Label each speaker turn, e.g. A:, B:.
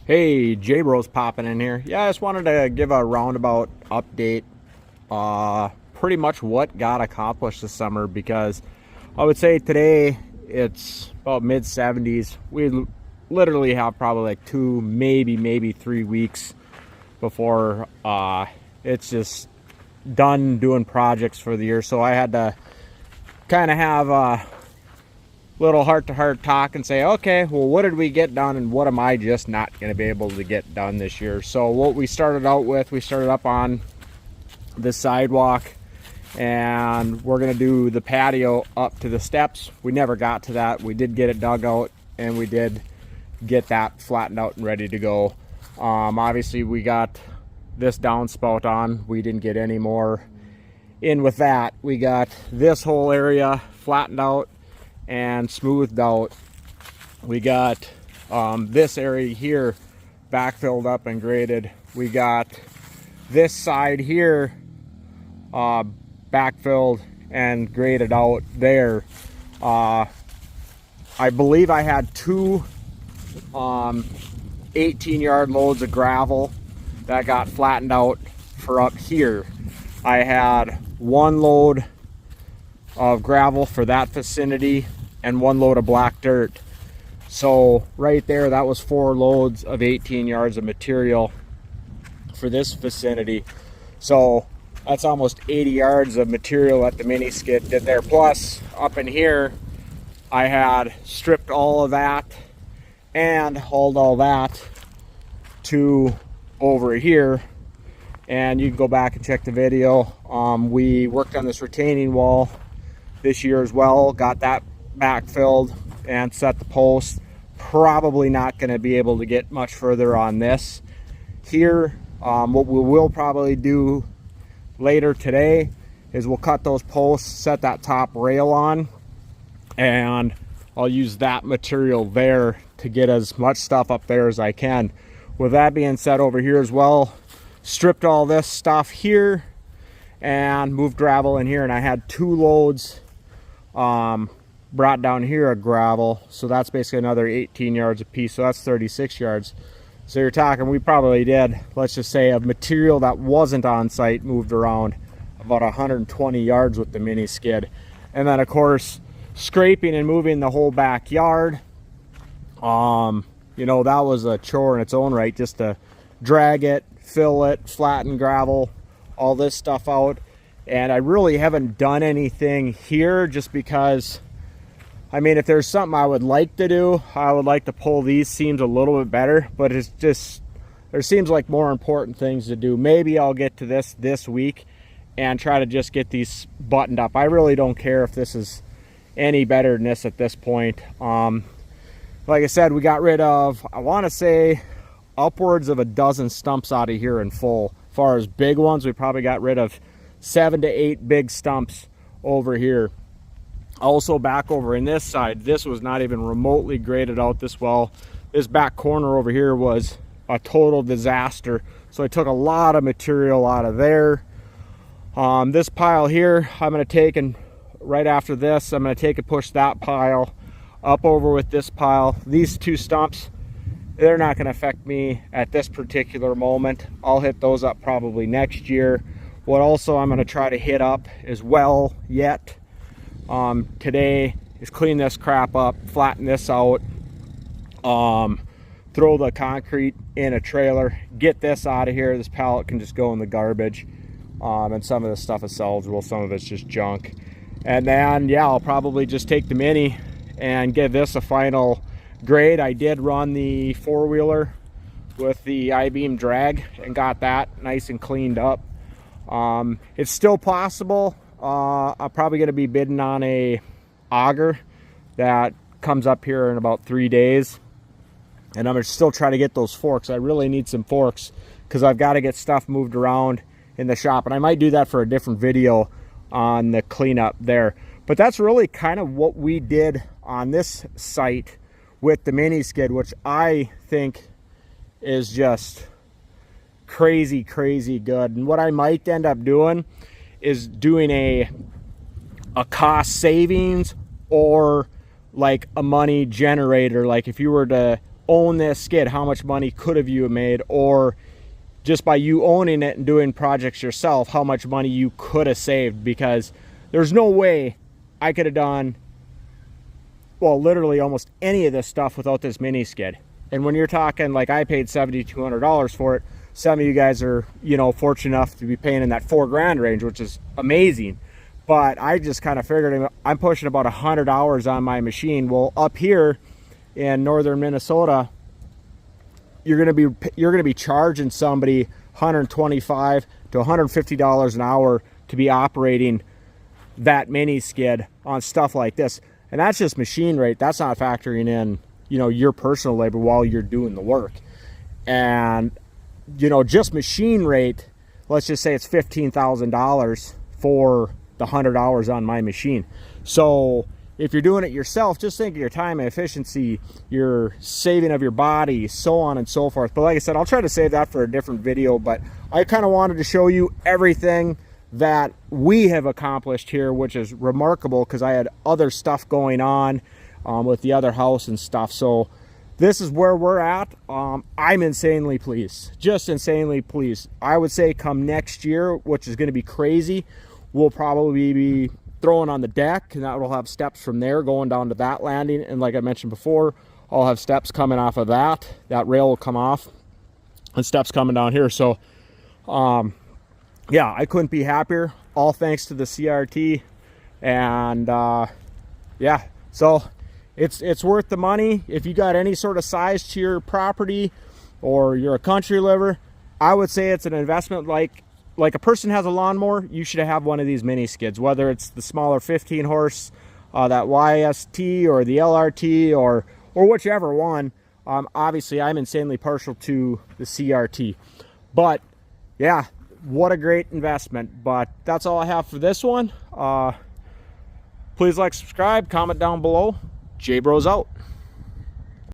A: Hey, J-Bros popping in here. Yeah, I just wanted to give a roundabout update. Pretty much what got accomplished this summer, because I would say today it's about mid 70s. We literally have probably like two, maybe 3 weeks before it's just done doing projects for the year. So I had to kind of have a little heart-to-heart talk and say, okay, well, what did we get done and what am I just not going to be able to get done this year? So what we started out with, we started up on the sidewalk, and we're going to do the patio up to the steps. We never got to that. We did get it dug out, and we did get that flattened out and ready to go. Obviously we got this downspout on. We didn't get any more in with that. We got this whole area flattened out and smoothed out. We got this area here backfilled up and graded. We got this side here backfilled and graded out there. I believe I had two 18-yard loads of gravel that got flattened out for up here. I had one load of gravel for that vicinity and one load of black dirt. So right there, that was 4 loads of 18 yards of material for this vicinity. So that's almost 80 yards of material that the mini skid did there. Plus up in here, I had stripped all of that and hauled all that to over here. And you can go back and check the video. We worked on this retaining wall this year as well, got that backfilled and set the post. Probably not going to be able to get much further on this here. What we will probably do later today is we'll cut those posts, set that top rail on, and I'll use that material there to get as much stuff up there as I can. With that being said, over here as well, stripped all this stuff here and moved gravel in here, and I had 2 loads brought down here of gravel. So that's basically another 18 yards a piece, so that's 36 yards. So you're talking, we probably did, let's just say, of material that wasn't on site, moved around about 120 yards with the mini skid. And then of course scraping and moving the whole backyard, you know, that was a chore in its own right, just to drag it, fill it, flatten gravel, all this stuff out. And I really haven't done anything here, just because, I mean, if there's something I would like to do, I would like to pull these seams a little bit better, but it's just, there seems like more important things to do. Maybe I'll get to this week and try to just get these buttoned up. I really don't care if this is any better than this at this point. Like I said, we got rid of, I want to say, upwards of a dozen stumps out of here in full. As far as big ones, we probably got rid of 7 to 8 big stumps over here. Also back over in this side, this was not even remotely graded out this well. This back corner over here was a total disaster, so I took a lot of material out of there. This pile here, I'm going to take, and right after this, I'm going to take and push that pile up over with this pile. These 2 stumps, they're not going to affect me at this particular moment. I'll hit those up probably next year. What also I'm going to try to hit up as well yet today is clean this crap up, flatten this out, throw the concrete in a trailer, get this out of here. This pallet can just go in the garbage, and some of this stuff is salvageable, some of it's just junk. And then yeah, I'll probably just take the mini and give this a final grade. I did run the 4-wheeler with the I-beam drag and got that nice and cleaned up. It's still possible. I'm probably going to be bidding on a auger that comes up here in about 3 days, and I'm going to still try to get those forks. I really need some forks because I've got to get stuff moved around in the shop, and I might do that for a different video on the cleanup there. But that's really kind of what we did on this site with the mini skid, which I think is just crazy good. And what I might end up doing is doing a cost savings or like a money generator. Like if you were to own this skid, how much money could have you made? Or just by you owning it and doing projects yourself, how much money you could have saved? Because there's no way I could have done, well, literally almost any of this stuff without this mini skid. And when you're talking, like, I paid $7,200 for it. Some of you guys are, you know, fortunate enough to be paying in that $4,000 range, which is amazing. But I just kind of figured I'm pushing about 100 hours on my machine. Well, up here in northern Minnesota, you're gonna be charging somebody $125 to $150 an hour to be operating that mini skid on stuff like this. And that's just machine rate. That's not factoring in, you know, your personal labor while you're doing the work. And, you know, just machine rate, let's just say it's $15,000 for the 100 hours on my machine. So if you're doing it yourself, just think of your time and efficiency, your saving of your body, so on and so forth. But like I said, I'll try to save that for a different video, but I kind of wanted to show you everything that we have accomplished here, which is remarkable because I had other stuff going on with the other house and stuff. So this is where we're at. I'm insanely pleased, just insanely pleased. I would say come next year, which is going to be crazy, we'll probably be throwing on the deck, and that will have steps from there going down to that landing. And like I mentioned before, I'll have steps coming off of that. That rail will come off and steps coming down here. So yeah, I couldn't be happier, all thanks to the CRT. And yeah, so it's worth the money. If you got any sort of size to your property or you're a country liver, I would say it's an investment. Like a person has a lawnmower, you should have one of these mini skids, whether it's the smaller 15 horse, that YST or the LRT or whichever one. Obviously I'm insanely partial to the CRT, but yeah, what a great investment. But that's all I have for this one. Please like, subscribe, comment down below. J Bros out.